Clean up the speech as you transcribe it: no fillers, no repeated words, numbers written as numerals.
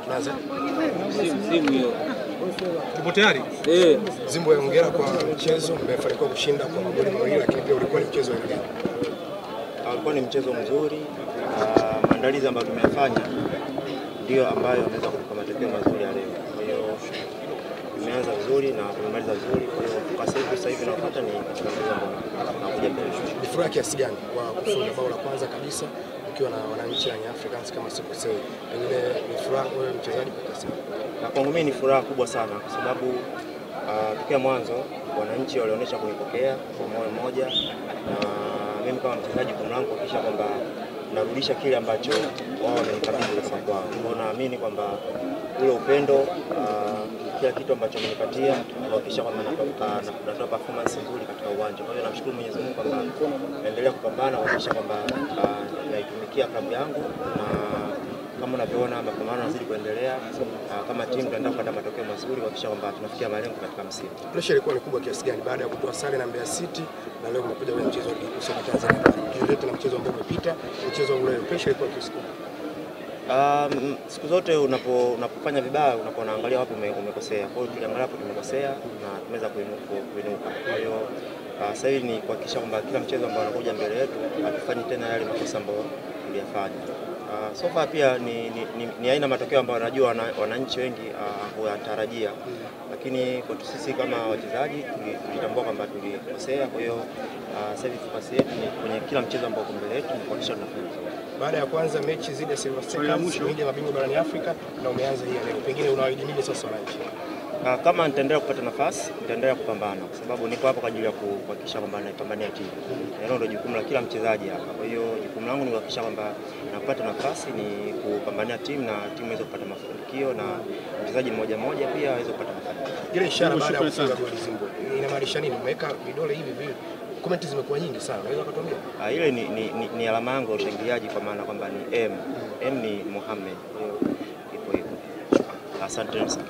Naanza. Simu hiyo. Tupo tayari? Zimbo, hongera kwa mchezo, mmefanikiwa kushinda kwa magoli mawili, lakini pia ulikuwa ni mchezo wa aina gani? Ulikuwa ni mchezo mzuri. Maandalizi ambayo tumeyafanya ndio ambayo yameweza kutupa matokeo mazuri ya leo. Kwa hiyo tumeanza vizuri na tumemaliza vizuri. Kwa hiyo kwa sasa hivi nafuata ni katika mchezo ambao nakuja mbele. Ni furaha kiasi gani kwa kufunga bao la kwanza kabisa ukiwa na wananchi wa Africans kama sikosei? Pengine ni furaha kwa mchezaji kwa kiasi gani? Na kwangu mimi ni furaha kubwa sana kwa sababu tukia mwanzo wananchi walionyesha kunipokea kwa moyo mmoja, na mimi kama mchezaji kwa mlango kuhakikisha kwamba narudisha kile ambacho wao wamenikabidhi kwa kwao. Kwa naamini kwamba ule upendo, kila kitu ambacho wamenipatia kuhakikisha kwamba natoa performance nzuri katika uwanja. Kwa hiyo namshukuru Mwenyezi Mungu kwamba naendelea kupambana kuhakikisha kwamba naitumikia klabu yangu, na kama unavyoona mapambano yanazidi kuendelea. Kama timu tunaenda kupata matokeo mazuri kuhakikisha kwamba tunafikia malengo katika msimu. Pressure ilikuwa ni kubwa kiasi gani baada ya kutoa sare na Mbeya City na leo kumekuja kwenye mchezo wa ligi kuu soka Tanzania? Kielete na mchezo ambao umepita, mchezo ule pressure ilikuwa kiasi gani? Siku zote unapofanya vibaya unakuwa unaangalia wapi umekosea. Kwa hiyo tuliangalia hapo tumekosea na tumeweza kuinuka. Kwa hiyo sasa hivi ni kuhakikisha kwamba kila mchezo ambao unakuja mbele yetu hatufanyi tena yale makosa ambayo tuliyafanya. So far pia ni aina matokeo ambayo najua wananchi wengi huyatarajia, lakini kwa sisi kama wachezaji tulitambua kwamba tulikosea. Kwa hiyo sasa hivi focus yetu ni kwenye kila mchezo ambao uko mbele yetu kuhakikisha tunafanya. Baada ya kwanza mechi zidi ya Silver Strikers ligi ya mabingwa barani Afrika na umeanza hii leo, pengine unawaahidi nini sasa wananchi? Kama nitaendelea kupata nafasi, nitaendelea kupambana kwa sababu niko hapa kwa ajili ya kuhakikisha kwamba naipambania timu. Hilo ndio jukumu la kila mchezaji hapa. Kwa hiyo jukumu langu ni kuhakikisha kwamba napata nafasi ni kupambania timu na timu iweze kupata mafanikio na mchezaji mmoja mmoja pia aweze kupata mafanikio. Ile ishara baada ya kufunga goli Zimbo inamaanisha nini? Umeweka vidole hivi hivi. Comment zimekuwa nyingi sana. Unaweza kutuambia? Ile ni alama yangu ya ushangiliaji kwa maana kwamba ni M. M ni Mohamed. Kwa hiyo ipo hivyo. Asante sana.